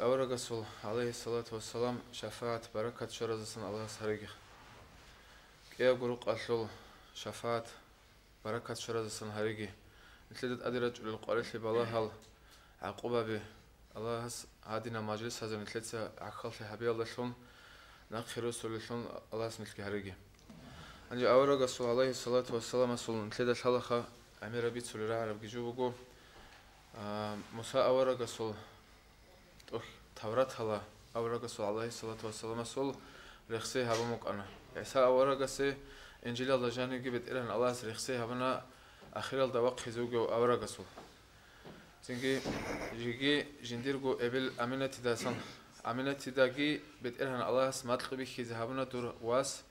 Авара Расул, алейхиссалату вассалам, шафаат, баракат шаразасан Аллах сариги. Кея гуру қашул, шафаат, баракат шаразасан хариги. Иследет адирач улил қариши балахал, ақубаби, Аллахас адина маджлис хазан иследса ақхалши хаби Аллахшун, нақхиру сулишун Аллахас милки хариги. Анжи Авара Расул, алейхиссалату вассалам, асул, иследет халаха, амира бит сулира араб гижубугу, Муса Авара Расул, Таврат хала Авара Расул алейхиссалату вассалам асул рехсе хабамук ана. Иса Авара Расе Инжил Аллахжани гибет иран Аллахс рехсе хабана ахирал давақ хизугу Авара Расул. Зинги жиги жиндиргу эбил аминати дасан аминати даги бет иран Аллахс матлқиби хиз хабана дур вас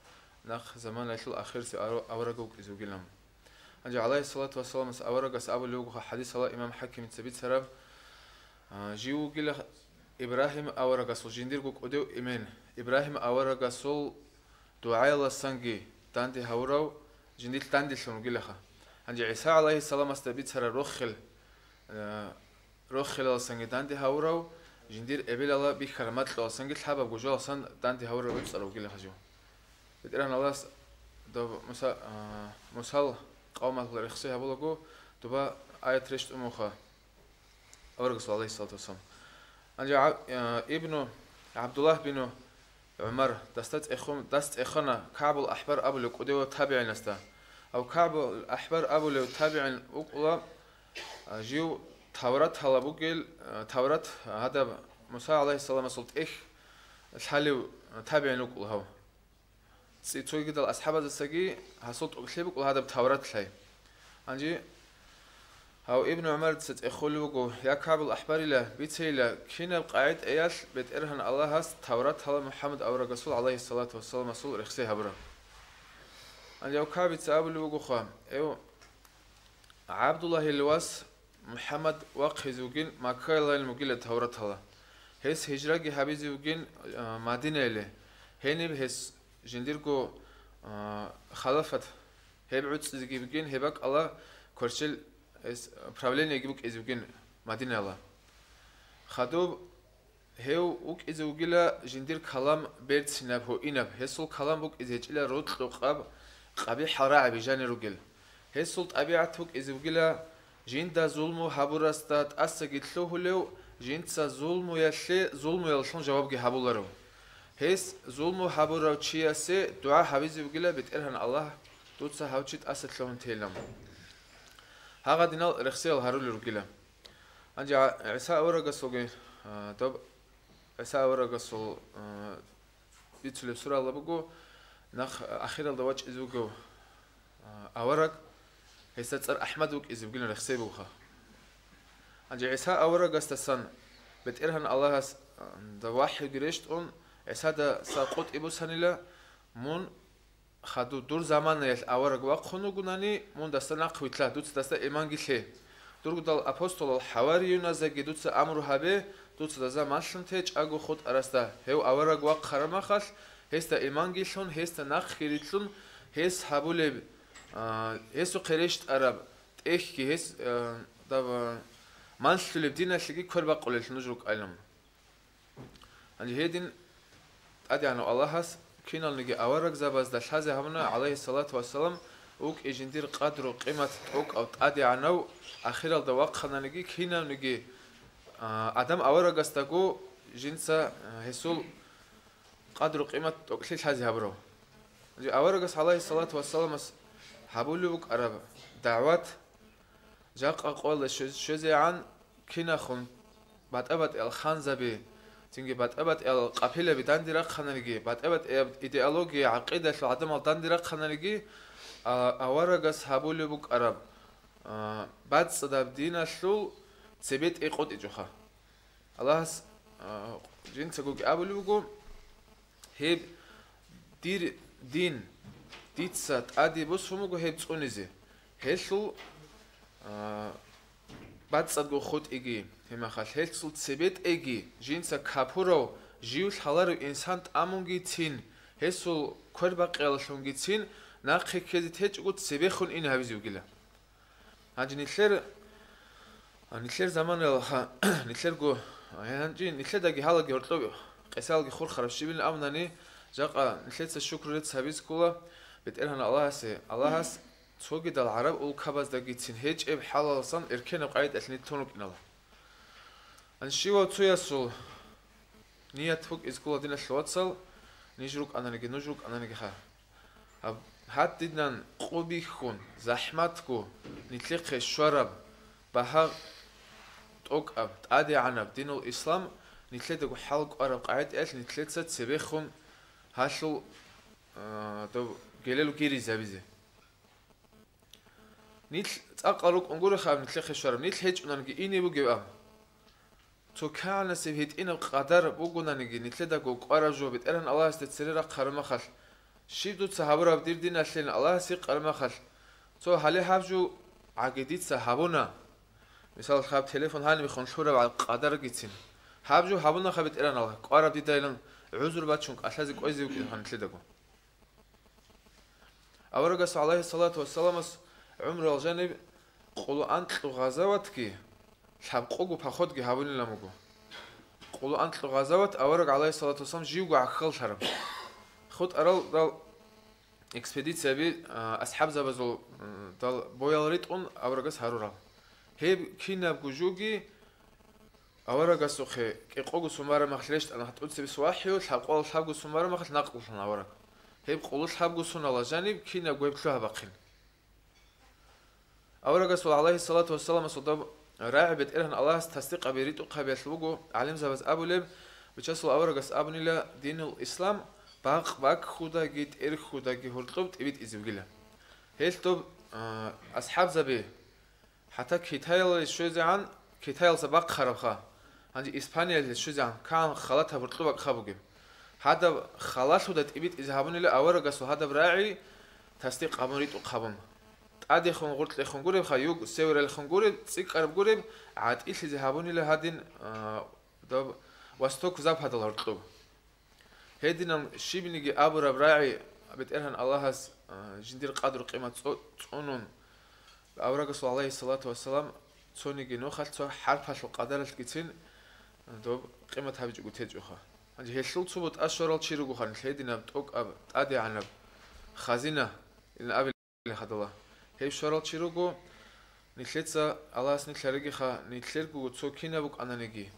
нах заман лашул ахирси Авара гук изугилам. Анжи алейхиссалату вассалам ас Авара Рас абу лугу хадис ала имам Хаким цабит сараб жиу гила Ибрахим Авара Расул жиндиргу кодеу имен Ибрахим Авара Расул дуайла санги танди хаурау жиндил танди шун гилаха. Анжи Иса алейхиссалам астабит сара рохил ал санги танди хаурау жиндир эбил ала би харамат ал санги хаба гужал сан танди хаурау бицару гилаха жу. Бетран Аллах до мусал قوم الرخصة هبولو تبا آية رشت أموخا أورق صلى الله عليه وسلم أنجا ابن عبد الله بن عمر دست إخونا كعب الأحبار أبو لك وديو تابعين استا أو كعب الأحبار أبو لك تابعين أقولا جيو تورات هلا بوجيل تورات هذا موسى عليه السلام صلت إخ الحالي تابعين أقولا هو تسوي كده الأصحاب الزسجي حصلت أكلبك وهذا بتورات لي أنجي هاو ابن عمر تست إخولوجو يا كعب الأحبار له بيتيلا كنا القاعد إياش بترهن الله هست تورات هلا محمد أو رسول عليه الصلاة والسلام رسول رخصة هبرة أنجي كعب تسابلوجو خام أيو عبد الله الواس محمد وقهزوجين ما كايلا المقيل تورات هلا هس هجرة حبيزوجين مدينة له هني بهس جنديركو خلافت هبعد زيجيبين هباك الله كرشل правление يجيبك إزوجين مدينة الله خدوب هو وك إزوجلا جندير كلام بيت سناب هو إناب هسول كلام بوك إزوجلا رود لقاب قبي حراع بجاني رجل هسول طبيعة وك إزوجلا جندا ظلم وحبورستات أسجدلوه لو جندا ظلم يلشون جواب جهابولارو هس ظلم وحبورو تشياسه دعاء حبيزي بقلا بترهن الله دوتسا هاوتشيت أسدلون تيلم هذا دينال رخصيل هارول رجلا أنجا عيسى أورا قصوجي طب عيسى أورا قصو بيتسلب سورة الله بقو نخ أخيرا الدواج إزوجو أورا هيستر أحمد وك إزوجنا رخصي بوخا أنجا عيسى أورا قصتسان بترهن الله دواحي قريشت عيسى دا ساقط إبو سنيلا مون خدو دور زمان يل أورق وقخنو جناني مون دستنا قويتلا دوت دست إيمان جله دور قدال أبوستول الحواريون زاجي دوت أمره هبه دوت دست ماشن تيج أجو خود أرستا هو أورق وق خرما خال هست إيمان جلون هست نخ خيرتلون هست حبول هستو قريشت عرب إيه كي هست دا مانسل بدينا شيء كربا قليل نجرك علم عندي هيدين أدي أنا الله هس كينال نجي أورق زباز دشازه همنا عليه الصلاة والسلام وك إجندير قدر وقيمة وك أو أدي عنو أخير الدواق خنا نجي كينال نجي آدم أورق استجو جنسا هسول قدر وقيمة وكلش هذه هبرو نجي أورق عليه الصلاة والسلام حبولي وك عرب دعوات جاق أقوال شزي عن كينا خن بعد أبد الخنزبي تيجي بتقبت القبيلة بدندرة خنرجي بتقبت إيديولوجيا عقيدة العدم الدندرة خنرجي أورجس هبولي بوك عرب بعد صداب دينا شلول تبيت إيقود إجوخا الله جين تقولك أبولي بوكو هيب دير دين ديتسات أدي بس هموكو هيب تونيزي هيشلو بعد صدقو خود إيجي هما خال هيلسول تسبيت إيجي جينسا كابورو جيول حلارو إنسان تأمونجي تين هيسول كربا قيالشونجي تين ناقي كذي تهج قد سبيخون إن هابزي وقيلا هاجي نتلر زمان نتلر جو يعني نتلداجي هالاجي ورطلو قسالجي خور خرب شبين أمناني جاقا نتلدس الشكر ريت سابيس كولا بتقرهن الله هس توجد العرب والكباز داجي تنهج إب حلال صن إركن قاعد أثني تونك إنلا أنشيوا توياسول نية فوق إسكولا دينا شلواتسل نجروك أنا نجي خا هات دينا قوبي خون زحمتكو نتلقي الشرب بها توك أب تادي عنب دينو الإسلام نتلدقو حلق أرب قاعد نتلدسة سبيخون هاشلو تو جلالو كيري زابيزي نيتل تأقلوك أنقول خاب نتلقي الشرب نيتل هيج ونانجي إني بوجي أم تو كان سبهيت إنه قدر بوجو نانجي نتلدقو قارجو بتأرن الله استتسرير قرما خل شيدو تصحابرا بدير دينا شلين الله سيق قرما خل تو حالي حبجو عقيديت صحابونا مثال خاب تليفون هاني بخون شورا بعد قدر جيتين حبجو حبونا خابت إيران الله قارب دي دايلن عذر باتشونك أساسي كويزي وكي هنتلدقو أورغس عليه الصلاة والسلام عمر الجانب قولوا أنت غزواتكي شاب قوغو بخودكي حبوني لاموغو قولوا أنت غزوات أورغ عليه الصلاة والسلام جيوغو عخل شرم خود أرال دال إكسبيديتسيا بي أصحاب زبازو دال بويال ريتون أورغس هارورال هيب كيناب جوجي أورغس وخي كي قوغو سومارا مخلشت أنا هتقولسي بسواحيو شاب قول شابغو سومارا مخل ناقل شان أورغ هيب قولو شابغو سونا لجانب كيناب جويبتلوها باقين أورغس عليه الصلاة والسلام صدب راعبت إرهن الله تصديق بريتو قبيل لوجو علم زبز أبو لب بتشسل أورغس أبو نيلا دين الإسلام باق خدا جيت إر خدا جي هرطبت إبيت إزوجيلا هيلتوب أصحاب زبي حتى كيتايل شوزي عن كيتايل سباق خربخا عندي إسبانيا شوزي عن كان خلاتها برطلوبك خابوجي هذا خلاص هدا إبيت إذهبون إلى أورغس وهذا براعي تصديق أمريت وقابم عادي خنقول خنقول بخيوق سوير الخنقول تسيق قرب قرب عاد إيش إذهبون إلى هادين دب وستوك زاب هذا الرطلوب هيدنا شيء بنيجي أبو ربراعي بتأرهن الله هس جندير قدر قيمة تصونون أورغس عليه الصلاة والسلام تصونيجي نوخل تصو حرب هشو قدر الكتين دوب قيمة هبج قتيجوها عندي هالشل تصوبت أشهر الشيرو خان هيدنا بتوك أب أدي عنب خزينة إن أبي هذا الله هيب شرال شيروغو نتلتسا الله سني خارجي خا نتلرغو تصوكينا بوك أنا نجي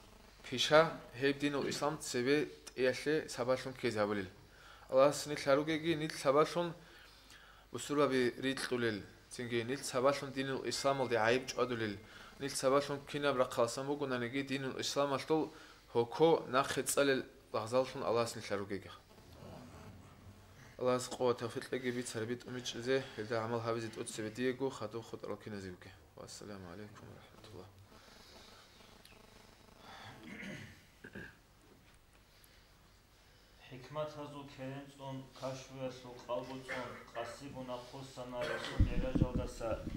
فيشا هيب دين الإسلام تسبي تياشلي سباشون كيزابليل الله سني خارجي نيت سباشون بسرعة بريد طوليل تيجي نيت سباشون دين الإسلام اللي عيب جادوليل نيت سباشون كينا برقاسم بوك أنا نجي دين الإسلام أشلو هوكو ناخد سال لحظالشون الله سني خارجي الله سقوة توفيق لقي بيت سربيت أميتش زي إذا عمل هابزيت أتسبي ديجو خدو خد ركنا زيوك والسلام عليكم ورحمة الله حكمت هزو كرنسون كاشويسو قلبوتون قصيبونا قصنا رسول يرجو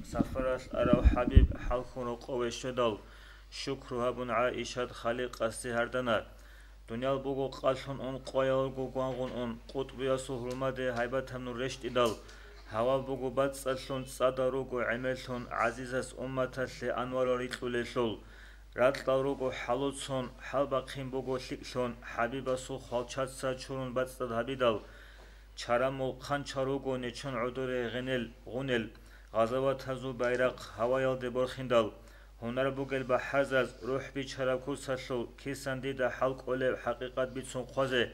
سفرات أرو حبيب حلقون قوي شدل شكر هبون عائشة خالق قصي هردنار دنيال بوغو قالشون اون قويال گوگوانغون اون قطبيا سهرماده هيبت هم نورشت إدال هوا بوغو بات سالشون صداروغو عملشون عزيزس أمتش أنوار ريتلولشول راتلاروغو حلوتشون حلباقين بوغو شكشون حبيبا سو خالچات ساچورون باتستاد هبيدال چارامو خانچاروغو نچون عدور غنل غزوات هزو بايراق هوايال دبورخيندال هنر بوگل با حزاز روح بیچاره کو سشل کیسان دیده حلق اول حقیقت بیتون خوازه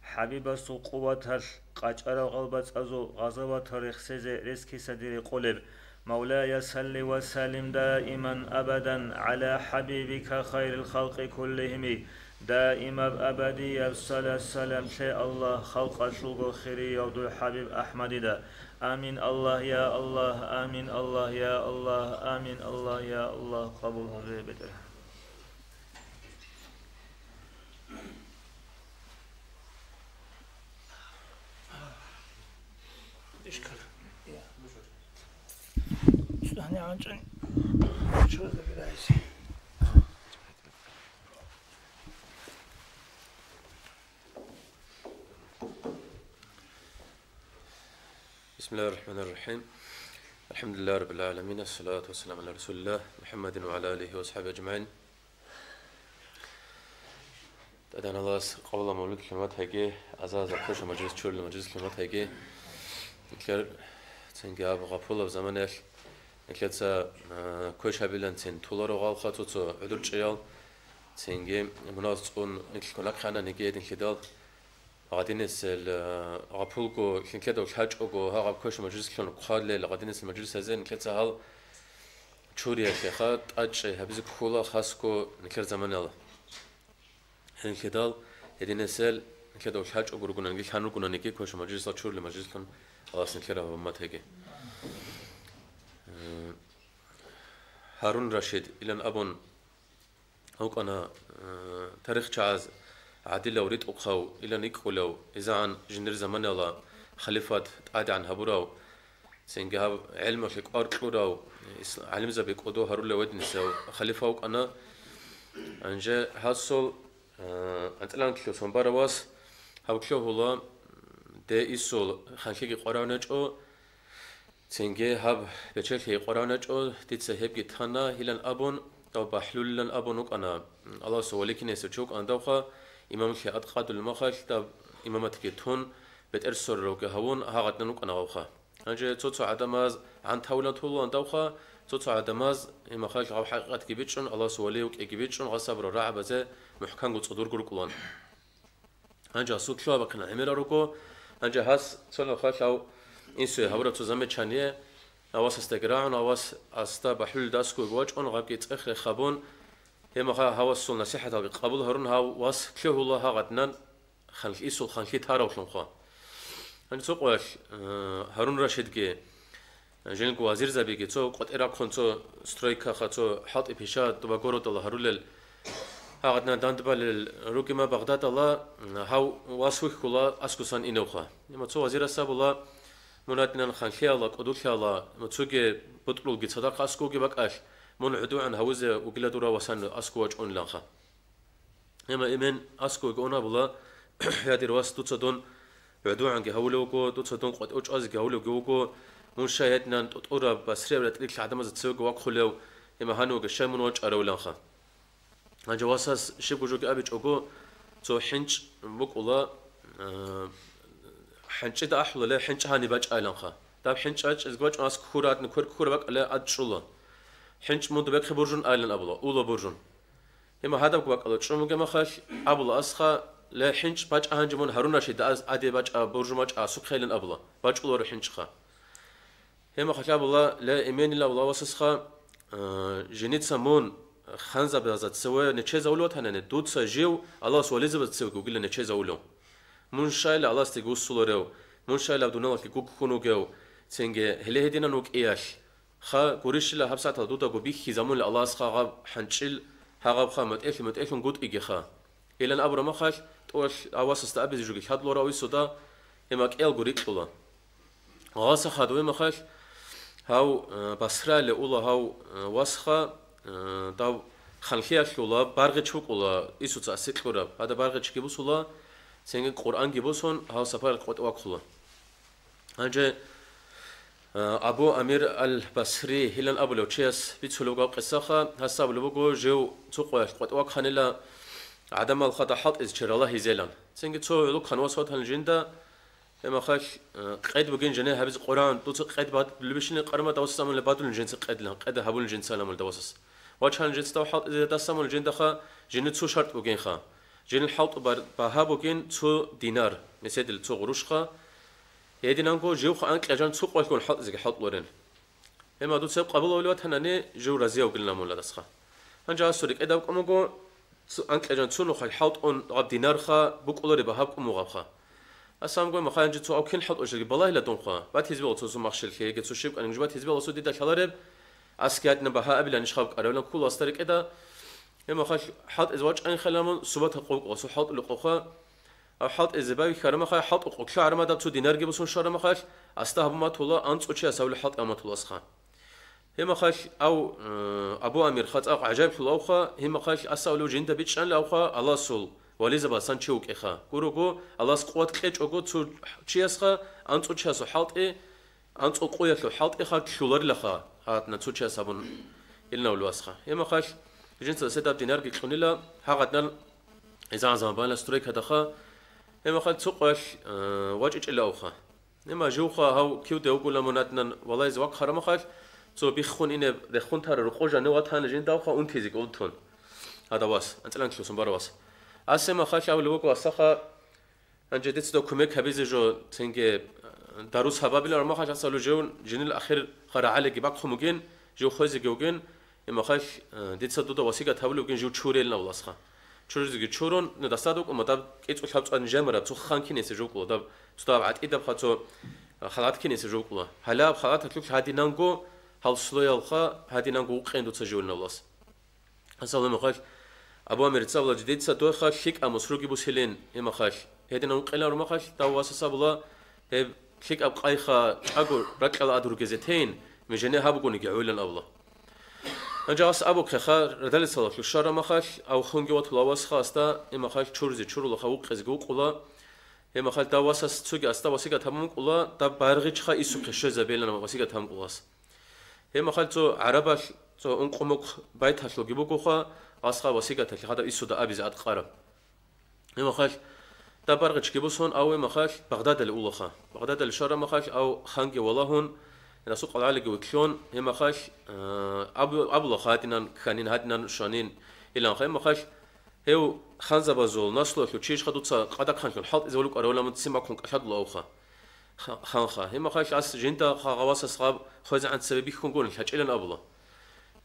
حبیب سو قوتش قاچارا قلبت ازو غزوات تاریخ سزه رزکی سدیر قلب مولاي صل وسلم دائما ابدا على حبيبك خير الخلق كلهم دائما ابدي الصلاه السلام شاء الله خلق شلغو خيري يودو حبيب احمد ده آمين الله يا الله آمين الله يا الله آمين الله يا الله قبول هذه بدر إشكال يعني عشان شو هذا بدايسي بسم الله الرحمن الرحيم الحمد لله رب العالمين الصلاة والسلام على رسول الله محمد وعلى آله وصحبه أجمعين أنا الله قبل مولود كلمات هيجي عزاز أكثر مجلس شور المجلس كلمات هيجي نكر تنجاب غفولة بزمانه نكر تا كوش هبلن تين طولار وغال خاطو تو عدول شيال تنجي مناظر تكون نكر كنا خانا نجي نكدال غادي نسال غفولكو نكدال الحاج أو ها كوش مجلس كلنا قال غادي نسال مجلس هذا نكر تا هال شوريا خات أجي هبزك خولا خاصكو نكر زمان الله هنكدال هدي نسال نكدال الحاج أو رجونا نجي خانو كنا نجي كوش مجلس شور لمجلس كن خلاص نكره ما تهجي هارون رشيد إلى أبون أو كنا تاريخ شعز عادل وريت أقخو إلى نيكولو إذا عن جنر زمان الله خليفة تعدي عن هبراو سنجاب علم في أركلو علم زبيك أدو هارون لود نساو خليفة أو كنا أنجا حصل أنت الآن كلو سنبارواس هاو كلو هلا ده إيسول خانكي قرانج أو تنجي هاب بتشكي قرانج أو تتسهب جتانا هلان أبون أو بحلول لان أبونك أنا الله سوالي كني سجوك أن دوخا إمام في أدقاد المخاش تاب إمامتك تون بتأرسل روك هون هاقد نوك أنا أوخا أنجي توتو عدماز عن تولان طولو أن دوخا توتو عدماز إمخاش غاب حقيقة كبيتشون الله سوالي وك كبيتشون غصبر رعب زي محكم قد صدور قرقلان أنجا سوق شو بكنا عمير روكو أنجا هاس صلوا خاش أو إنسو هورا تزامت شانية أواس استقران أواس أستا بحل داسكو جواج أن غابكيت أخر خابون هم خا هواس صل نصيحة قبول هرون هواس كله الله هقدنا خلق إيسو خلقي تارا وشلون خا أنجا سوق واش هارون رشيد جي جنك وزير زبي جي تو قد إراق خنتو سترايكا خاتو حط إبشاد تبغورو الله هرول هاقدنا داندبال روكيما بغداد الله هاو واسوي كلا أسكوسان إنوخا لما تو وزير الساب الله منادنا خانخي الله قدوخي الله متوجي بطلو جي صدق أسكو جي بقاش من عدو عن هوزة وقلا دورا وسان أسكو وجه أون لانخا لما إيمان أسكو جونا بلا هذه رواس توتصدون عدو عن جهولوكو توتصدون قد أوج أز جهولوكو من شاهدنا تطورا بسرية ولا تلك عدم زتسوق وقخلو لما هنو جشاي من وجه أرو لانخا أنجا واساس شبه جوك أبيج أقو تو حنج بق الله حنج ده أحلى لا حنج هاني باج أيلانخا ده حنج أج إزواج أس كورات نكور كور بق لا أدشلا حنج مود بق برجون أيلان أبلا أولا برجون هما هذا بق الله شو ممكن ما خش أبلا أسخا لا حنج باج أهانج من هارون رشيد أز أدي باج برجون باج أسوق خيلن أبلا باج أولا رحنج خا هما خش أبلا لا إيمان الله الله واساس خا جنيت سمون خانزا بازات سوى نتشيز أولو تهنا ندود سجيو الله سوى لزبط تسوي قوقل نتشيز أولو من شايل الله استيقوس سولوريو من شايل عبدونا لكي قوق خونو جو تنجي هلي هدينا نوك إياش خا قريش الله حبسات هدودا قبيخي زمون الله سخا غاب حنشيل هاغاب خا متأكل نقود إيجي خا إلان أبرا مخاش توش أواس استقبل جوجي حد لورا ويسودا هماك إيل قريك بلا غاسا خادوي مخاش هاو بسرا لأولا هاو واسخا داو خلقيا شولا بارغ شوكولا إيسوس أسيكورا هذا بارغ شكيبوسولا سينغ القرآن جيبوسون هاو سفر قوت واقولا أنجا أبو أمير البصري هلان أبو لوتشيس بيتسولوغا قصاخا هسا بلوغو جو تقوى قوت واقخانيلا عدم الخطا حط إزجر الله هزيلان سينغ تو لوك خنواسوت هالجندا اما خاش قيد بوجين جنيه هبز قرآن دوت قيد بعد لبشني قرمة دوسة من لبادون الجنس قيد لهم قيد هبون الجنس سلام الدوسس وجه الجنس تو حط إذا دسم الجن دخا جن تو شرط بوجين خا جن الحوط بها بوجين تو دينار مسيد تو قروش خا يدي نانكو جو خا أنك لجان تو قوي كون حط زي حط لورين اما دوت سب قبل أولوات هناني جو رزيا وقلنا مولا دسخا هنجا سوريك إذا بقومو أنك لجان تو نخل حوط أون غاب دينار خا بوك أولوري بها بقومو غاب خا أسام قوي مخاين جتو أو كن حط أشري بالله لا تنخا بعد هزبل تو مخشل خي جتو شيب أنا جبت هزبل أصو ديدا كلارب أسكات نبها قبل أن يشخاب أرولا كل أسترك إذا إما خش حط إزواج أن خلامون سبات حقوق أو حط لقوخا أو حط إزباوي كرمه خا حط حقوق شعر ما دبتو دينار جبسون شعر ما خش أستهب ما تولا أنت أشياء سوي حط أما تولا سخا هما خش أو أبو أمير خط أق عجيب في الأوخا هما خش أسألو جنت بيتشان الأوخا الله سول وليزبا سانشوك إخا كوروكو الله سقوط كيتش أقو تو شياسخا أنت أشياء سو حط إيه أنت أقويا لو حط إخا شولر لخا هاتنا تو شيء سابون إلنا والواسخة يما خاش جنس السيدات دينار كيكونيلا هاقتنا إذا عزم بان ستريك هذا خا إما خال تسوقش واجج إلا أوخا إما جوخا هاو كيو ده وقول لمناتنا والله إذا وقت خرم خال تو بيخون إنه دخون ترى رقوجا نواتان جين داوخا أنتيزك أولتون هذا واس أنت لانك شو سنبار واس أسمع خال شاول وقوا أسخا أنجدت دوكوميك هبيز جو تنجي داروس هبابيل رما خال أصلو جو جن الأخير خرا على جباك خموجين جو خوز جوجين إما خال ديت صدودا وسيقة تابلو جين جو تشوريل نولاسخا تشوريزي تشورون ندستادوك أما داب كيت وحبت أن جمرة تو خان كيني سجوكلا داب تداب عاد إذا بخاتو خلات كيني سجوكلا هلا بخلات هتلوك هادي نانجو هل سلويال خا هادي نانجو قين دو تسجول نولاس أصلا ما خال أبو أمير تصابلا جديد صدوا خال شيك أمسروقي بوسهلين إما خال هادي نانجو قيلا رما خال تواس صابلا هب شيك أبقى خا أقول ركلا أدرو جزتين مجنة هابقوني جعولن الله أنجاس أبو كخا ردال صلاة الشارع مخاش أو خنجي وطلواس خاستا إما خاش تشورزي تشورو لخوق خزجو قلا إما خال تواس سوق أستا وسيقة تمام قلا تب بارغيش خا يسوق الشجع بيلنا وسيقة تمام قلاس إما خال تو عربة تو أنقمك بيت هشلو جيبوكو خا أسخا وسيقة تلي هذا يسودا أبيز أتقارب إما خال تب بارغيش جيبوسون أو إما خال بغداد الأولى خا بغداد الشارع مخاش أو خنجي والله أنا سوق على العالق وكلون هم خاش أبو خاتنا خانين هاتنا شانين إلا خيم خاش هو خانزة بزول نسلو شو تشيش خدوت سا قدك خانش الحط إذا ولك أرولا من تسمع كونك أشهد الله أوخا خانخا هم خاش عس جنتا خواص صعب خوز عن سببي خنقول الحج إلى أبولا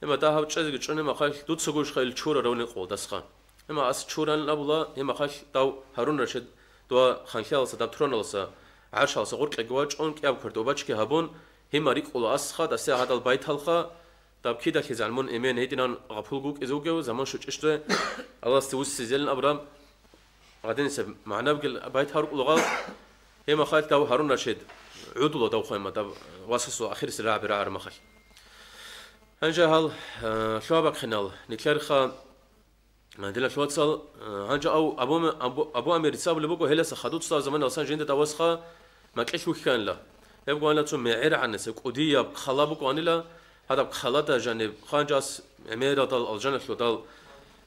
هم ده هبتش أزيد شون هم خاش دوت سجوش خيل شورا روني قول دسخان هم عس شورا أبولا هم خاش داو هارون رشد دوا خانشال سداب ترون لسا عشال سقول كجواج أون كأب كرتو باش كهبون هم ريق قول أسخا دسته هذا البيت هالخا طب كده كزعلمون إيمان هيدنا غفلوك إزوجه زمان شو تشتري الله استوس سجلنا أبرام بعدين سب معنا بقول بيت هارق لغال هم خالد تو هارون رشيد عدله تو خيمة طب واسسوا آخر سرعة برعر مخش هنجا هال شو خنال نكلر خا عندنا شو تصل هنجا أو أبو أمير تصاب اللي بقول هلا سخدوت صار زمان أصلا جند توسخا ما كيش وكان له يبغى أنا تو معير عن الناس قدية بخلابك وانيلا هذا بخلاته جانب خانجاس عميرة دال الجنة شو دال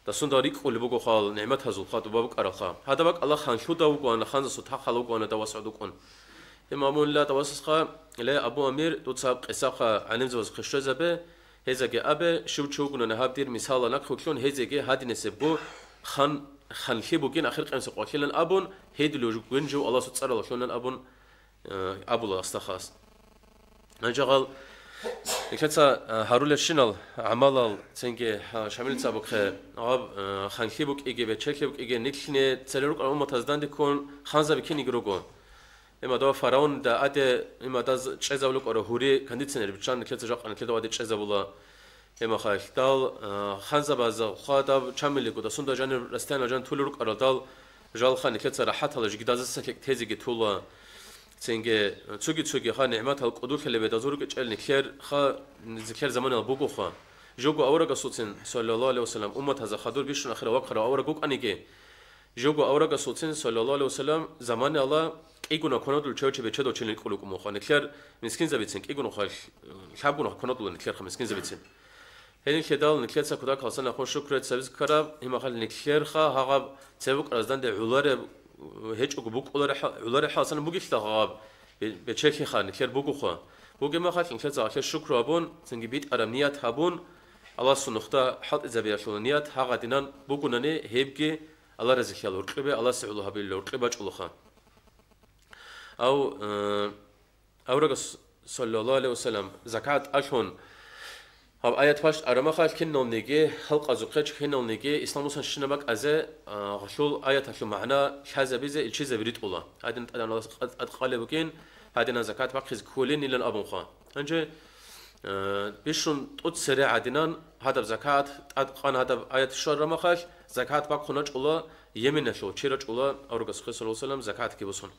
تصنداريك واللي بقول خال نعمتها زلخات وبابك أرخا هذا بق الله خان شو داوك وانا خان صوتها خلوك وانا توسعدوكون إمامون لا توسخا لا أبو أمير توتصاب قساقة عن زوج خشة زبه هذا جاء أبى شو قلنا نهاب دير مثال نك خلون هذا جاء هذه نسبه خان خيبوكين آخر قيم سقوكين أبون هيد لوجو جو الله ستصار الله شلون أبون أبو الله استخاص نجعل كذا هارول الشنال عمل تنجي شامل سابق عاب خانخيبوك إيجي بتشكيبوك إيجي نكشني تسلروك أمم تزدان دكون خانزا بكيني جروجون إما دا فراون دا أده إما دا تشزاولوك أره هوري كنديتسنر بتشان كذا جاك أنا كذا واحد تشزاولا إما خاش دال خانزا بعض خاطب شامل لكودا سوندا جان رستان جان تولروك أره دال جال خان كذا راحت هلا جداز سكك تيزي جتولا تنجي تسوقي خا نعمات هالقدور اللي بدازورك تشال نكير خا نذكر زمان البوكو خا جوجو أورق صوتين صلى الله عليه وسلم أمة هذا خدور بيشون آخر وقت أورقوك أنيجي جوجو أورق صوتين صلى الله عليه وسلم زمان الله إيجونا كونادول تشرش بتشدو تشيل نقولك مخا نكير مسكين زبيتين إيجونا خاش شعبونا كونادول نكير خا مسكين زبيتين هني كدال نكير سكودا خالصنا خوش شكر سبز كراب هم خال نكير خا هغاب تبوك رزدان ده علار هيج أقبوك علار حاصل بوجي تغاب بتشكي خان نكير بوجو خا بوجي ما خاش نكير زاخر شكر أبون تنجي بيت أرمنيات هابون الله سنختا حط إذا شلونيات هاقدينان بوجونني هيبجي الله رزق يالور قبة الله سعوله باللور قبة جلو خان أو رجس صلى الله عليه وسلم زكاة أشون هب آيات فاش أرما خاش كنا نيجي خلق أزوجش كنا نيجي إسلام مسلم شنبك أزه غشول آيات شو معنا شهزة بيزة الشيء بريت الله هذا أنا أتقال بكين هذا زكاة بقيز كلين إلى أبو خان أنجي بيشون تود سريع عدنان هذا زكاة أتقان هذا آيات الشر ما خاش زكاة بقونج الله يمين شو تشيرج الله أو رجس صلى الله عليه وسلم زكاة كيبسون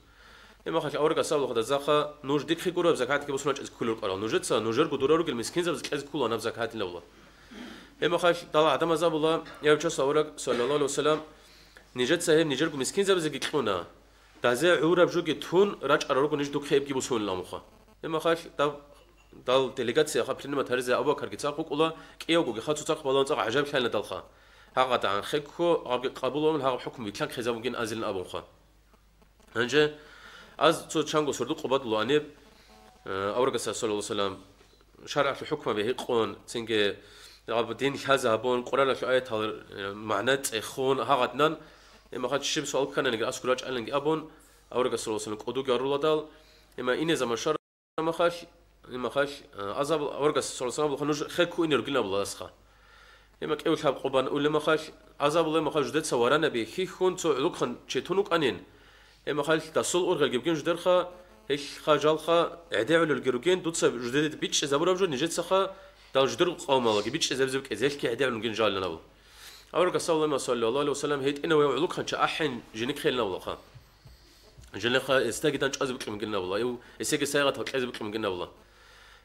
إما خاش أورجا سال خد زخا نوج ديك خيقورة بزكاة كيبسون أج كلور قرال نوجت سا نوجر قدورة رجل مسكين زبز أج كلوا نب زكاة الله إما خاش طلع عدم زاب الله يرجع سأورج صلى الله عليه وسلم نجت سهم نجر مسكين زبز كيكلونا تازع عورب جو كتون رج أرورج نج دوك خيب كيبسون الله مخا إما خاش دال دليغاتسيا خا بلين ما تهرز أبو بكر كتاقوك الله كيوجو خاطو تاق بالون تاق عجب كان دالخا هاقد عن خكو قبولهم هاق حكم بيتلان خزا ممكن أزلن أبون خا هنجا از تو چانگو سردو قباد لوانيب أورجس صلى الله عليه وسلم شرع الحكم به قون تنجي رب دين هذا بون قرآن الآية معنات إخون هاقدنان إما خد شيب سؤال كان نجى أسكراج ألنج أبون أورجس صلى الله عليه وسلم قدو جارو لدال إما إني زمان شرع ما خاش أزاب أورجس صلى الله عليه وسلم خنوج خكو إني رجلنا بالله أسخا إما كأول حب قبان أول ما خاش أزاب الله ما خاش جدت سوارنا به خي خون تو علوك خن شتونك أنين إما خاش تصل أورجل جبكين جدرخا هيك خاجالخا عداء للجروجين دوتس جدت بيتش زبورة بجو نجت سخا دال جدر قوم الله بيتش زبزبك إزاي كي عداء للجين جال لنا أورجس صلى الله عليه وسلم هيت إنه علوك خن شأحن جنك خيلنا والله خا جنخا استجد أنش أزبك من جنة والله يو استجد سيارة أزبك من جنة والله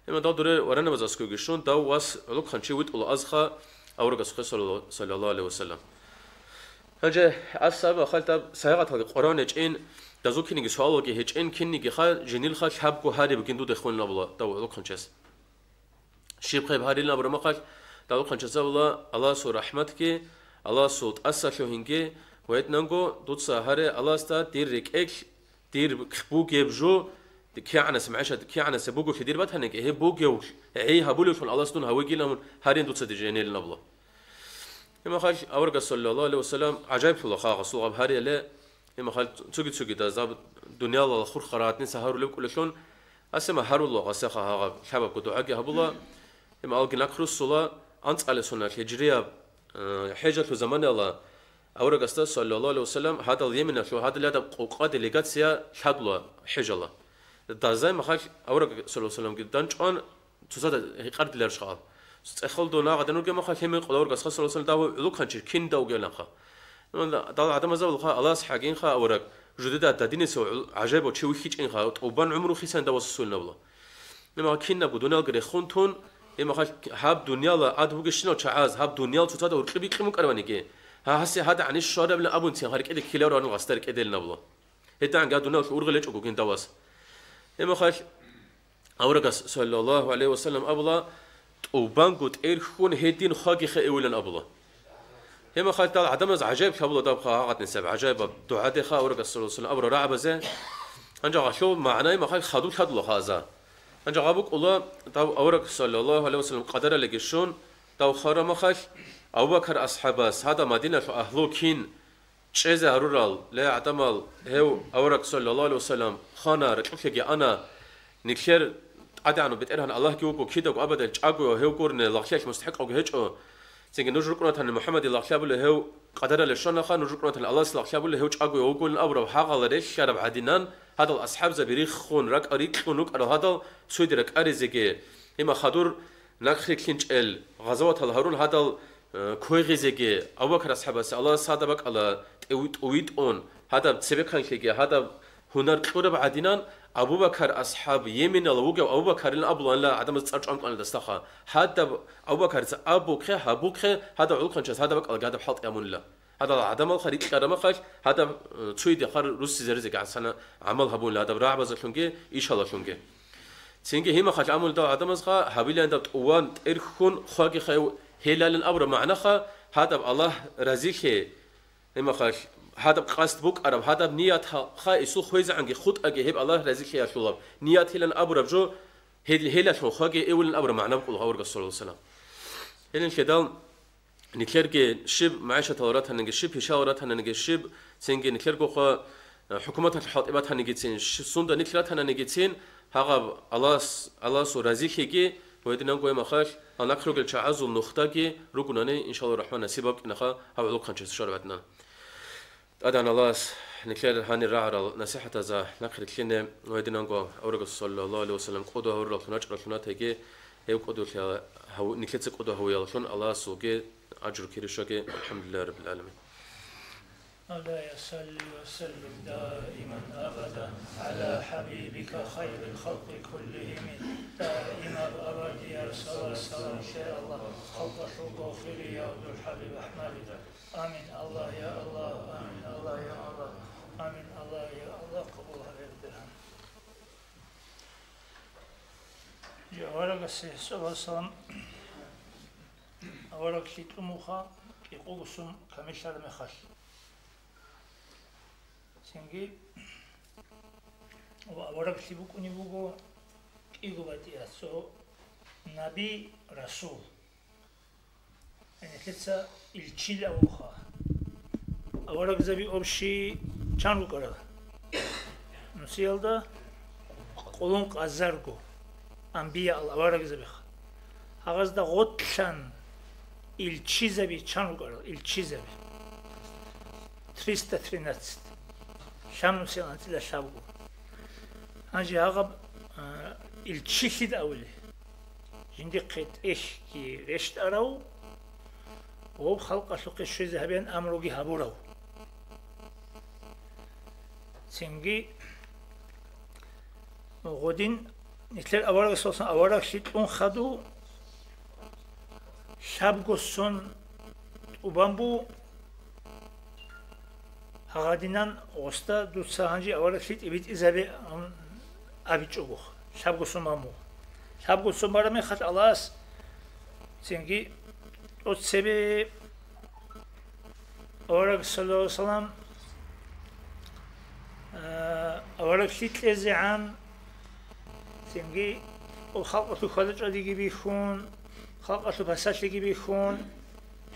إما دا دوره ورنا مزاسكو جشون دا واس علوك خن شيء ويت الله أزخا أورجس صلى الله عليه وسلم هجه أصاب خالد سيارة القرآن إن دازو كنيجي سؤال كي هج إن كنيجي خال جنيل خال حب كو هاري بكين دو دخون نبلا دا علوك خن شس شيب خيب هاري نبرة ما خال دا علوك خن شس الله سو رحمتك الله سو تأسى هنگي ويت نانجو دوت سهرة الله استا دير رك دير خبوك يبجو كي عنا سمعشة كي عنا سبوجو كدير بات هنك هي بوجو هي هبولوش من الله ستون هويجي لهم هارين دوت سدجيني لنبلا إما خال أورجس صلى الله عليه وسلم عجيب الله خاغ صلوا بهاري لا إما خال تسوقي دا زاب دنيا الله خور خراتني سهروا لك كل شلون أسمع هارو الله غسخ هاغ حبب كدو عجي هبولا إما ألقي نكروس صلاة أنت على سنة هجرية حاجة في زمان الله أورجس صلى الله عليه وسلم هذا اليمين شو هذا اللي هذا قوقات اللي قد سيا شادله حاجة الله دازاي ما خاش أورجس صلى الله عليه وسلم قدان شون تصاد قرد ليرشقال أخل دونا قدانو جم خاش هم يقول أورجس صلى الله عليه وسلم داو لوك خنشر كين داو جلنا خا دال عدم زاول خا الله سحقين خا أورج جديد تدين سو عجيب وشيء وخيج إن خا وبان عمره خيسان داو السول نبلا لما كين نبغى دونا الجري خونتون لما خاش هاب دنيا لا عاد بوجشنا وشعاز هاب دنيا تصاد ورقبي كم كرواني كي هسه هذا عن الشارع بلا أبون تين هارك إذا كيلو رانو غسترك إذا النبلا هذا عن قادونا وش أورغلش وكوكين دواس إما خاش أورجس صلى الله عليه وسلم أبلا وبانقط إيرخون هدين خاقي خيولن أبلا إما خاش تال عدم عجيب خبلا دابخا عاد نسب عجيب دعاء خا أورجس صلى الله عليه وسلم أبرا رعب زين أنجا غشوا معناه ما خاش خدول خدلو خازا أنجا غابوك الله تاو أورجس صلى الله عليه وسلم قدر لقيشون تاو خارا ما خاش أبو بكر أصحابس هذا مدينة أهلو كين شيء هرورال لا اعتمل هو أورك صلى الله عليه وسلم خانا ركبك أنا نكشر عدانو بتأرهن الله كيوكو كيدا وأبدا جاكو هو كورن لخشاش مستحق أو هيجو سينك نجركنا تن محمد الله خشاب له هو قدر للشان خان نجركنا تن الله الله خشاب له هو جاكو هو كورن أبرا حاجة لريش شرب عدنان هذا الأصحاب زبيريخ خون رك أريك خونك على هذا سويد رك أريزك إما خدور نخرج كنش غزوات الهارون هذا كويغيزيجي أبو بكر أصحابه الله صادبك على تويت أون هذا سبب كان كذي هذا هنر كورب عدنان أبو بكر أصحاب يمين الله وجو أبو بكر لنا أبو الله عدم تسرج عنك على دستخا هذا أبو بكر أبو خي هبو خي هذا علوك نشاز هذا بك الجاد بحط يمون الله هذا عدم الخريط كرم خش هذا تويت يخر روس زرزك عسنا عمل هبون الله هذا برعب زلشونجي إيش الله شونجي سينجي هما خش عمل ده عدم زخا هبيل عند أوان إرخون خاقي خيو هلال الأمر معناها هذا الله رزيخه إما خاش هذا قصد بوك أرب هذا نيات خا يسوع خويز عنك خود أجهب الله رزيخه يا شلاب نيات هلال الأمر بجو هلال شو خاقي أول الأمر معناه بقول هورك صلى الله عليه وسلم هلين كدال نكلرج شب معيشة تورات هنجي شب هشاورات هنجي شب سينجي نكلرج خا حكومات الحاطبات هنجي تين سوندا نكلات هنجي تين هذا الله سو رزيخه ويدنا نقول ما خاش أنا أخرج الشعاز والنختاجي ركناني إن شاء الله الرحمن نسيبك نخا هذا لو كان شيء شر بعدنا أدعى الله نكلر هاني الرعر نصيحة ذا نخرج كنا ويدنا نقول أورج صلى الله عليه وسلم قدوة هو ركنات ركنات هيجي هي قدوة هو نكلت قدوة هو يلشون الله سوجي أجر كيرشاجي الحمد لله رب العالمين الله يصلي وسلم دائما أبدا على حبيبك خير الخلق كلهم دائما أبدا يا رسول الله صلى الله عليه وسلم خلق غفر يا عبد الحبيب أحمد آمين الله يا الله آمين الله يا الله آمين الله يا الله قبول هذا يا ورقة صلى الله عليه وسلم ورقة لتموخا კიყულუსუმ გამიშარ მეხალ სინგი ვარაგ სიბუკუნი ბუგო კიგობატიასო ნაბი რასულ ენეცა ილჩილა უხა ვარაგ ზები ოფში ჩანუკარა ნუსიალდა ყოლონ ყაზარგო ამბია ვარაგ ზები აღაზდა ღოთლან ილჩიზები ჩანუკარა ილჩიზები 313 შამუსელანცი და შაბგო ანჯი აღა ილჩიხი დაული ჟინდიყეთ ეშკი რეშტარაუ ო ხალყასუყე შეზებიან ამროგი ჰაბურაუ სინგი მოგოდინ ნიტლერ ავარაგსოსან ავარაგში ტუნ ხადუ შაბგოსონ უბამბუ აღადინან ოსტა დუცაანჯი ავარაგში ტიბიტიზები აბიჭუგო შაბგოსონ მამუ შაბგოსონ მარამე ხატ ალას სინგი ოცები ავარაგსალოსალამ ავარაგში ტეზეან სინგი ხალყო ხალჭადი გიბიხუნ ხალყო ბასაში გიბიხუნ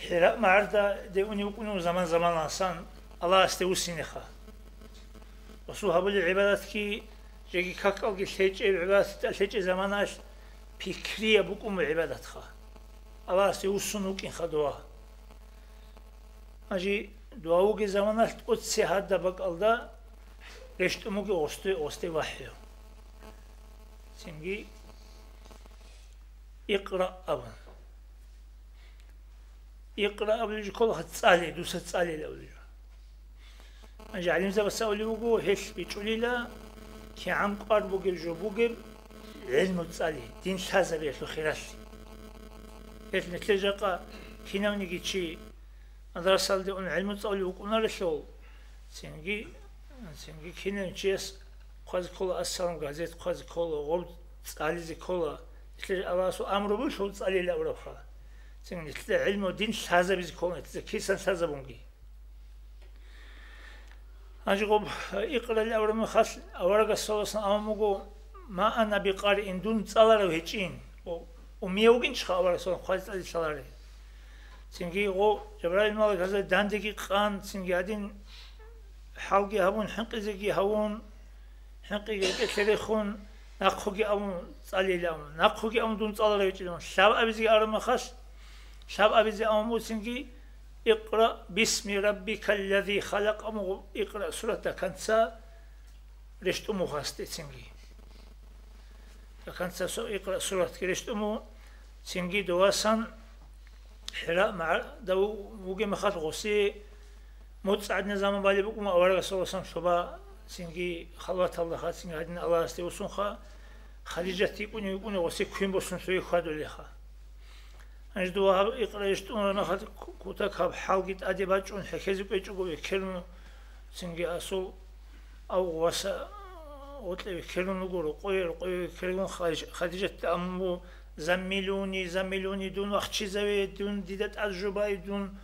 ჰერა მარდა დეუნი უკუნუ ზამან ასან Allah este usinekha. Osu habuli ibadat ki jegi kakal ki seçe ibadat seçe zamanaş fikriye bukum ibadat kha. Allah este usunuk in khadwa. Aji duau ki zamanaş ot sehat da bakalda reştumu ki oste vahyo. Singi iqra aban. iqra abul kol hatsali dusat tsali lawli. أجي علم زب سأولي بقو هش بيجوليلا كي عم قار بقول جو بقول علم تصالي دين شازة بيشلو خيرش هش نتلجقا كنا ونيجي شيء أدرس على ده علم تصالي بقولنا لشوا سينجي كنا نجيس قاز كولا أسلام غازيت قاز كولا غوب تصالي زي كولا نتلج الله سو أمر بقول شو تصالي لا ورفها سينجي نتلج علم ودين شازة بيز كولا نتلج كيسان شازة بونجي أجيب إقرأ الأورام خاص أورق الصلاة أمامو ما أنا بقارئ دون صلاة وهجين وميوجين شخا أورق الصلاة خاص على صلاة سنجي غو جبرائيل مالك هذا داندقي قان سنجي هادين حلقي هون حنقزقي هون حنقي كتلخون ناقخوكي أمون صلي لهم ناقخوكي أمون دون صلاة وهجين شاب أبيزي أرم خاص شاب أبيزي أمامو سنجي اقرأ باسم ربك الذي خلق اقرأ سورة كنسا رشتمو خاستي سنجي كنسا اقرأ سورة رشتمو سنجي دواسان حراء مع دو وجي مخاط غوسي متصعد نظام بالي بكم أورا صلى الله عليه وسلم سنجي خلوات الله خات سنجي هادين الله استوسون خا خديجة يكون غوسي كوين بوسون سوي خادو ليخا أجدوا إقرأ يشتون نخد كوتك هب حلقة أديباتون حكيزي بيجوا يكلموا سنجي أصل أو وسا وتلاقي يكلموا يقولوا قوي يكلموا خديجة أمو زميلوني دون وقت زوي دون ديدات الجباي دون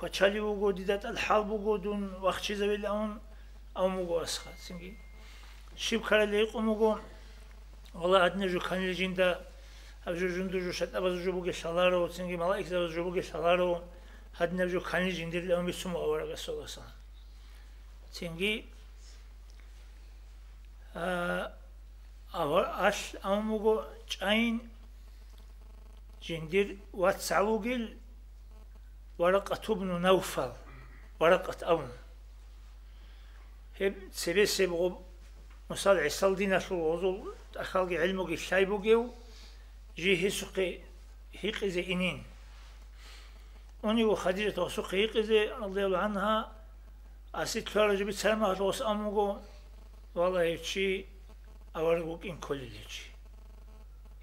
كشالي وجو ديدات الحلب وجو دون وقت زوي لون أو مجو أسخات سنجي شيب كلا يقوموا والله أدنى جو كان الجندا أبجو جندو جو شت أبزو جو بوجي شلارو سنجي ملاك أبزو جو بوجي شلارو هاد نبجو كاني جندير لهم بسمو أورا قصة لسان سنجي أور أش أموجو جاين جندير واتسعوجل ورقة ابن نوفل ورقة أون هب سبب مصال عسل دينا شو وضو أخلق علمك الشايبوجيو جيه سقي هيقزي إنين أني وخديجة وسقي هيقزي رضي الله عنها أسيت فارج بتسلمها روس أموجو والله يشي أورجوك إن كل ليشي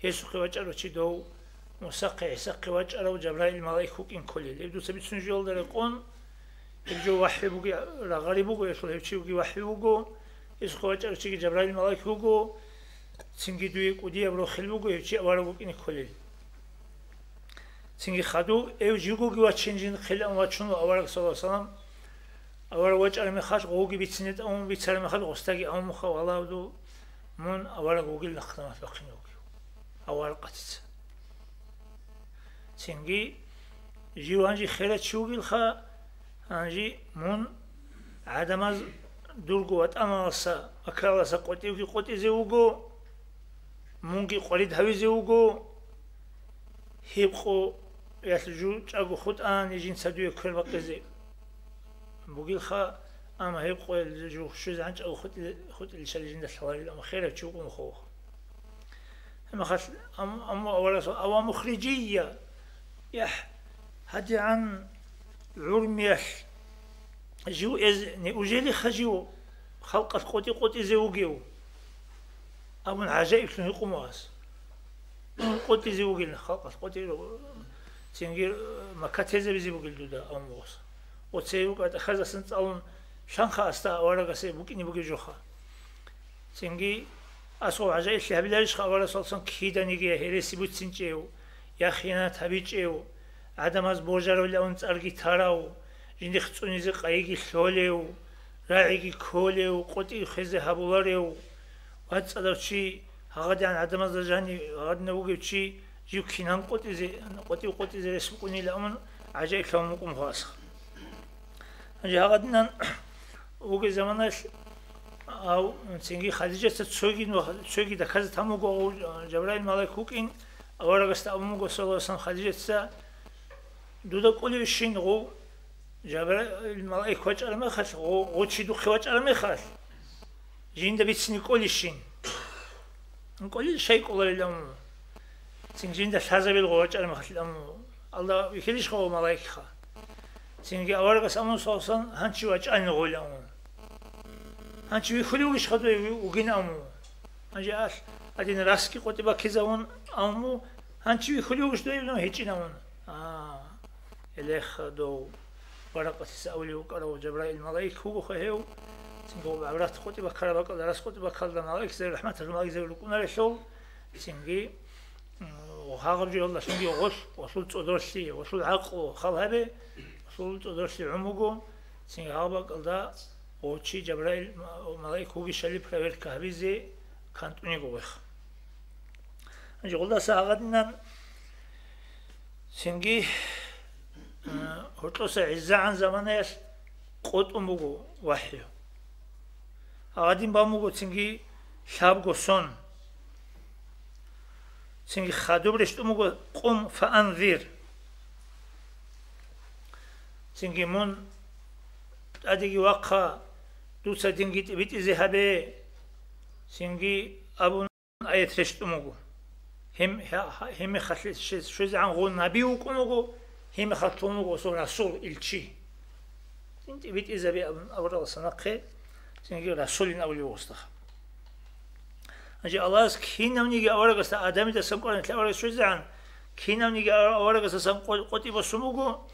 هي سقي وجرو شي دو مسقي سقي وجرو جبرائيل الملائكة إن كل لي يبدو سبيت سنجول درقون يبجو وحي بوجي رغاري بوجو يشول يبشي بوجي وحي بوجو يسقي وجرو شي جبرائيل الملائكة بوجو سنجي دوي كودي أبرو خلبوجو يبشي أورجوك إن كل لي цинги хаду эв жигуги вачинжин хилам вачуну аварак салам авара вачар мехаш гоги бицинет ам бицар мехад гостаги ам ха валавду мун авара гогил нахтамат бахшинуги авара qatits цинги живанжи херат шугил ха анжи мун адамаз дургу атамаса акаласа qotивги qotизе уго мунги qolid havize уго хибқо ясжу чагу хутан ижин садуе көлбақезе бугилха ама хибқо ясжу шузан чагу хут илшалижин дасварил ама خير чугу мхо ама хас ама awala awa mukhrijiyya يح هدي عن عرميش جو إز نأجلي خجيو خلقت قوتي زوجيو أبون عجائب شنو يقومواس قوتي زوجينا خلقت قوتي تنجير مكاتيز بزيبوجيل دودا أموس وتسيوك أتخذ سنت أون شنخا أستا ورقة سيبوكيني بوجي جوخا تنجي أسو عجائب شهبلارش خبر صلصان كيدا نيجي هرسي بوتسنجيو يا خيانات هبيجيو عدم از بوجارو لون ترگی تراو جندی خطونیزی قایگی شولیو راعیگی کولیو قطعی خزه هبولاریو واد صدر چی هقدر عدم از جانی هقدر نوگی چی جو کینان قطعی رسم کنی لامن عجای کلام مکم خواست انجا هقدر نان وگی زمانش او سنگی خدیجه تسوگی دکاز تاموگو جبرائیل ملائکوکین اوارگست اموگو سلوسان خدیجه دودا قولي شين غو جابر الملائكة وجه ما خاش غو تشيدو خوات ما خاش جين دا بيتسني قولي شين نقولي شيء قولي لهم سين دا شازا بيل غو وجه ما خاش لهم الله يخليش غو ملائكة سين أورغس أمون صوصان هنشي وجه أن غو لهم هنشي يخليوش خدو وجين أمو هنشي أش أدين راسكي قوتي بكيزاون أمو هنشي يخليوش دو يبنو هيجين أمون إليخ دو ورقة سأولي وقرأوا جبرائيل الملائكة هو خيهو سنقو بعبرات خوتي بكرا بكرا درس خوتي بكرا الملائكة زي رحمة الملائكة زي لكونا رشول سنقي وهاغر جي الله سنقي وصول تودرسي وصول عقو وخلهبي وصول تودرسي عموغو سنقي هاغبا قلدا وشي جبرائيل الملائكة هو شالي بكرا كهبي زي كانتوني قويخ انجي قلدا ساغدنا سنجي هرتوس عزة عن زمانيش قط أموجو وحيو أقدم باموجو سنجي شاب قصون سنجي خادو برشت أموجو قم فأنذر سنجي من أديجي وقع دوسا دينجي تبيت ذهبي سنجي أبو آية رشت أموجو هم خلت شوز عن غو نبي وكونغو هم خلتونغو سو رسول إلشي انت بيت إذا بي أورا سنقه سنجي رسول أولي وسطها أجي الله كينا منيجي أورا قصة آدمي تسمقون تلا أورا شوز عن كينا منيجي أورا قصة سمقون قطي بسموغو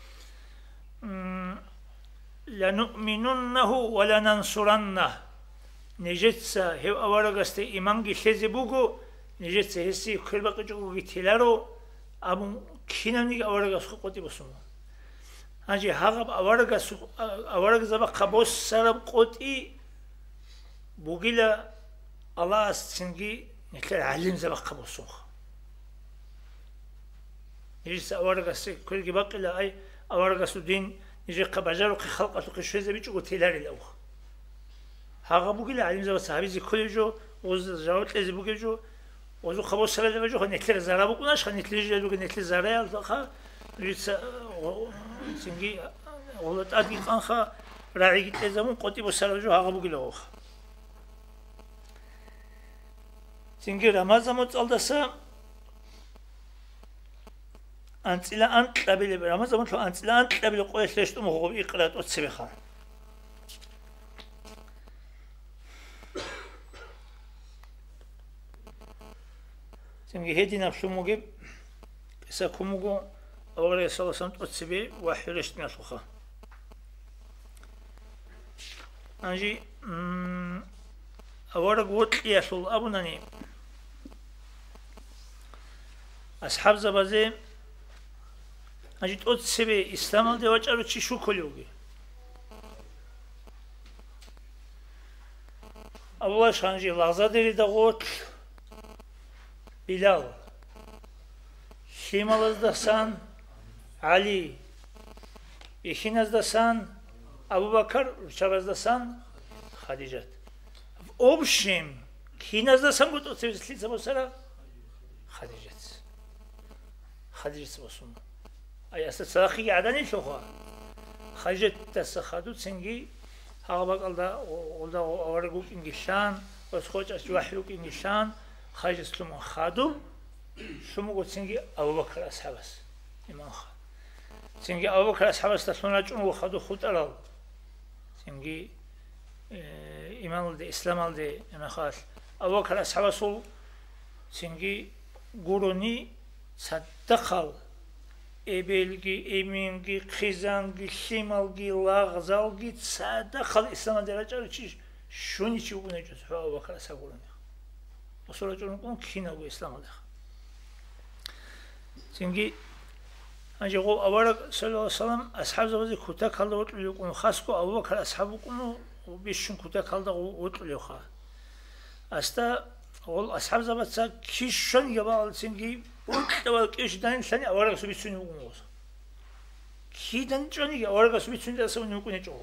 لنؤمننه ولننصرنه نجتسا هو أورا قصة إيمانجي شزبوغو نجت سهسي كل بقى جو تلارو أبو كينامني أورغاس قطي بسمو أجي هاغب أورغاس زبا قبوس سرب قطي بوغيلا الله سنجي نتلا علم زبا قبوسو نجت أورغاس كل بقى لا أي أورغاس دين نجي قبجارو خلقتو كشوي زبي جو تلاري لو هاغب بوغيلا علم زبا صحابي زي كل جو وز جاوت لزي بوغي جو وزو خبوس سرد وجو خنيتلر زرابو كناش خنيتلر جلو خنيتلر زريال دخا ريتس سنجي ولت ادي خانخا راعي تزمون قوتي بسرجو هاغبو كيلو سنجي رمضان متصلدسا انتلا انت قبل رمضان تو انتلا انت قبل قويش ليش تم هو يقرات وتسبخا سنجي هدي نفسه موجب ساكموجو أول صلاة سنت أتسبي وحيرش نسخة أنجي أول قوت يسول أبونني أصحاب زبازي Значит, от себе исламал девачару чишу колюги. Allah şancı lağzaderi de ot Bilal. Şimalızdasan Ali. İşinizdasan Abu Bakar, Çavazdasan Hadicet. Общем, Хиназдасан год от себе слица босара Hadicet. Hadicet босун. А я сацахи адани шоха. Hadicet тасахаду цинги Хабакалда олда аваргук ингишан, осхочас вахлук ингишан, Hadicet луман хаду, шуму цинги Абу Бакр асхабас. Иман ха. Цинги Абу Бакр асхабас таслуна чун хаду хутарал. Цинги İman oldu, İslam oldu, emekal. Abu Bakr ashabası çünkü guruni saddakal, ebelgi, emingi, kızangi, şimalgi, lağzalgi, saddakal İslam'a derece çiş. Şunun için bu ne diyor? Abu Bakr ashabı guruni. O sonra diyorum ki kina bu İslam oldu. Çünkü ancak o Abu Bakr sallallahu aleyhi ve sellem ashabı kuta kaldı oturuyor. Onu xasko Abu Bakr ashabı konu وبيشون كوتا كالدا وطلعوها أستا أول أصحاب زبطة كيشون يبغى سنجي وقت كيش دان ثاني أورق سبيتشون يقوموس كيدان جاني أورق سبيتشون ده سوون يقومون جو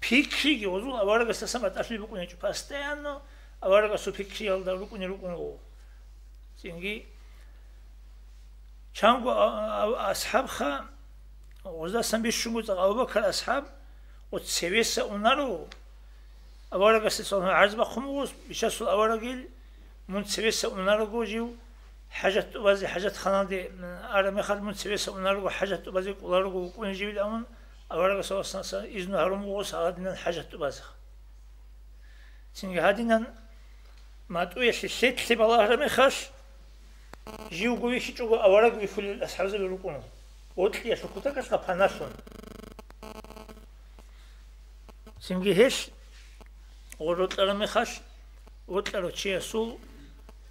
بيكري يوزول أورق سسمة أشلي يقومون جو باستيانو أورق سبيكري يالدا يقومون سنجي كانوا أصحاب خا وزا سنبيشون كوتا أبو بكر أصحاب от севеса унару аварага се сон арзба хумус бишасул аварагил мун севеса унару гожил حاجات وزي حاجات خنادي أرمي خد من سويس ونرجو حاجات وزي ولرجو كون جيل أمن أورجو سواسنا إذن هرم وص هادينا حاجات وزي سنج هادينا ما تقولي شيء تلي بالله أرمي خش جيو قوي شيء جو أورجو يفول الأصحاب زي بيروكونه وتلي شو كتاك أصلا بناشون سنج هش ورد أرمي خش وتلو شيء سول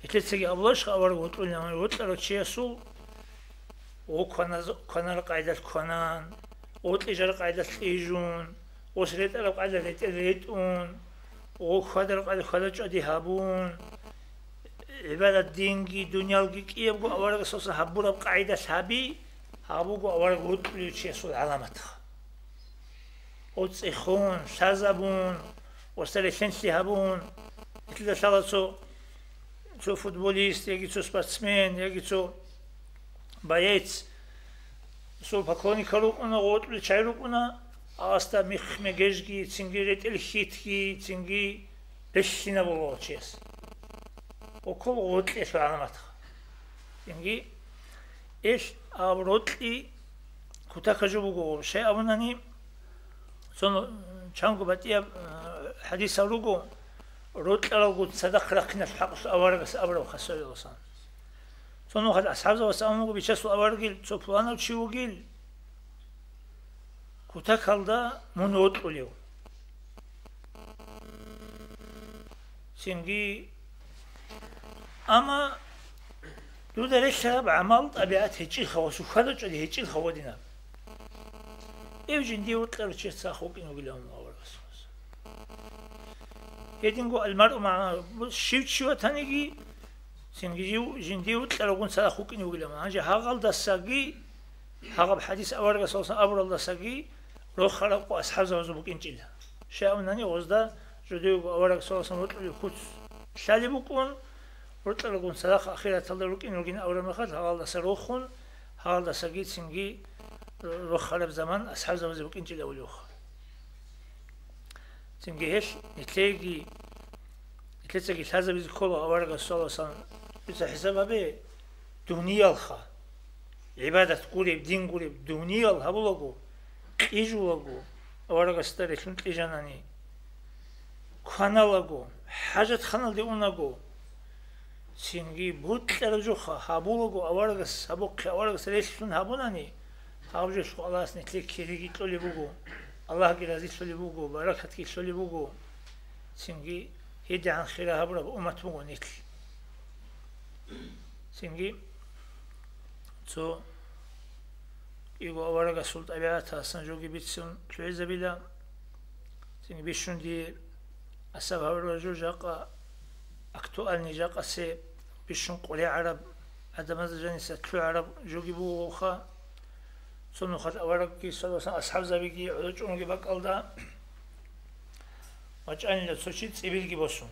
İtletseği ablaş avar oturulmayan otlar çesul o kanar kaydat kanan otlijar kaydat ejun o sretler kaydat etun o kadar kaydat adi habun ibadat dingi dünyalgi ki bu avar sosa habura kaydat habi habu bu avar otlu çesul alamat o tsihun şazabun o selesensi habun itla şalaso Цо футболист, яги цо спортсмен, яги цо боец, цо поклонник рукуна, отлу чай рукуна, аста мехмегежги, цингирет эльхитки, цинги лещина было чес. Около отли шарамат. Цинги эш авротли кута кажу буго, шей авунани, цо чангу батия хадиса руго. روتلو صدق رقنا الحق أورجس أبرو خسوي وصان. صنو خد أصحاب وصامو بيشسو أورجيل صفوانا وشيوجيل. كوتا كالدا منوت أوليو. سنجي أما دو درش بعمل أبيات هيجي خواسو خدو جدي هيجي خوادينا. إيوجين دي وتلو شيء ساخوك إنه بيلهم أورجس. يدينغو المرء مع شيو تانيجي سنجيو جنديو تلاقون سلاخوك إنه قلنا هذا هاغل دساقي هاغب حديث أورجا صوصا أبرل دساقي روح خلق وأصحاب زوجك إنجيل شاء وزدا جديو أورجا صوصا وطلع كوت شالي بكون وطلعون سلاخ أخيرا تلاقون إنه قلنا أورجا مخد هاغل دساروخون هاغل دساقي سنجي روح خلق زمان أصحاب زوجك إنجيل أولوخ سنجيش نتلاقي هذا بيذكره أورجا صلصان بس حسابه به دنيا الخا عبادة قريب دين قريب دنيا الهبلغو إيجولغو أورجا ستاريشون إيجاناني خانالغو حاجة خانال ديونغو سنجي بوت لرجوخا هبلغو أورجا سبوق أورجا ستاريشون هبوناني هاوجش خلاص نتلاقي كيريجي تولي بوجو الله جل سولي بوجو بركة سولي بوجو سنجي هيدا عن خيرها برا أمة بوجو نتل سنجي تو его аварага султавиата асан жоги битсун клюезабила синги бишунди асававра жужака актуальный жакасе бишун қоли араб адамаз жаниса клю араб жоги буха сону хат авараги саласан асхаб забиги удочунги бакалда мачанила сочи цибилги босун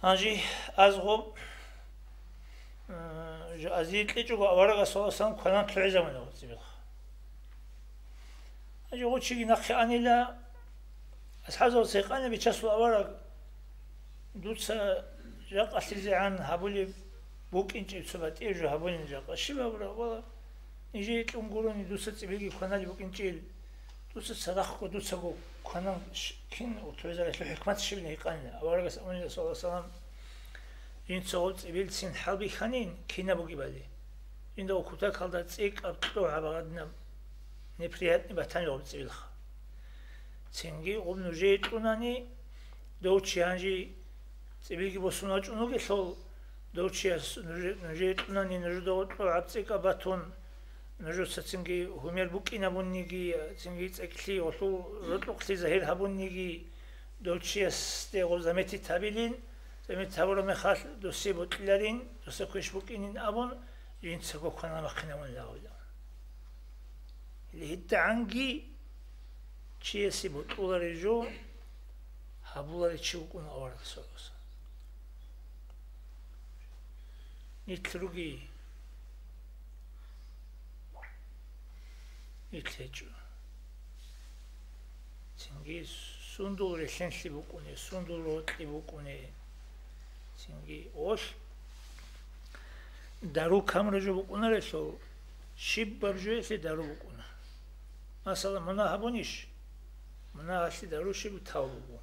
анжи азго азитле чуго аварага саласан кванан клюезамана цибил анжи очиги нахи анила асхаб сеқана бичасу авараг дуца жак асизе ан хабули букинчи цубат ежу хабулин жак шибавра вала ниже тунгурони дуца цибилги кванали букинчи дуца садахко дуцаго кванан кин утвезара хикмат шибни иқанна аварага самани саллаллаху ин цол цибилсин халби ханин кина бугибали инда окута калда цик абто абагадна неприятный батан лоб цибилха цинги обнуже тунани доучианжи цибилги босуна чунуге сол доучиас нуже тунани нуждо абцика батун нужу цинги хумер букина бунниги цинги цекли осу ротлукли захир хабунниги доучиас те гозамети табилин замет табура мехал доси бутларин доси куш букинин абун инцего кана махинамун лаула или танги чиеси бутулари жо хабулари чукун аварак солоса нитлуги нитлечу цинги сундулри шеншли букуне сундулотли букуне цинги ош дару камражу букунаре со шиббаржу эси дару букуна масала мона хабуниш мона аси дару шибу таубу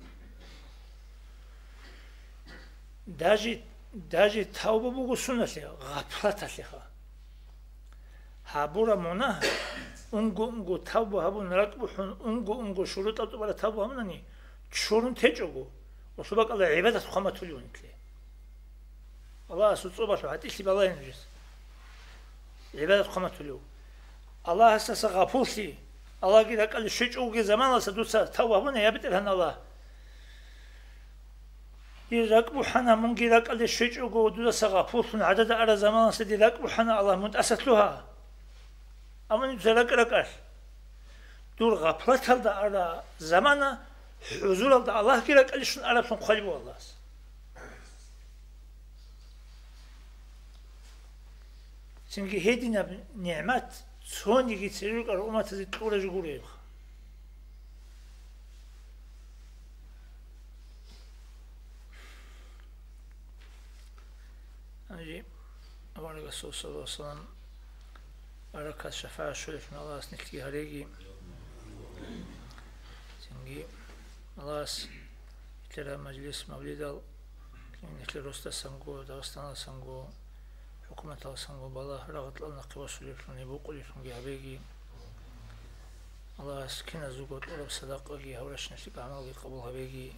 даже таубу бугу сунасе гаплатасеха хабура мона унгу таубу хабун ракбухун унгу шурутату бара таубу хамнани чурун течогу осубакала ибадат хаматулионитле الله سوتصوبة هاتيش لي بالله ينجز عبادة قمة له الله هسه غفوسي الله كده قال الشجوع زمان سدوسا توه هنا يبتل هنا الله يركبوا حنا من كده قال الشجوع ودوسا غفوس عدد على زمان سدي ركبوا حنا الله متأسس لها أما نزلك ركاش دور غفلت هذا على زمان حضور الله كده قال شن عرب سن قلبه الله çünkü hedine nimet son getirir aromatı tuğracı kuruyor. Anji Abaraka sallallahu aleyhi ve sellem Baraka şefaat şerifine Allah'ın nikli haregi çünkü Allah'ın ikra meclis mevlidal nikli rosta sango dağıstana sango حكومة السنغو بالله رغت لنا قواسوليكم يبوقوليكم جابيجي الله سكينة زوجات أولى بصداقة جي هورش نفسك عمل قبولها بيجي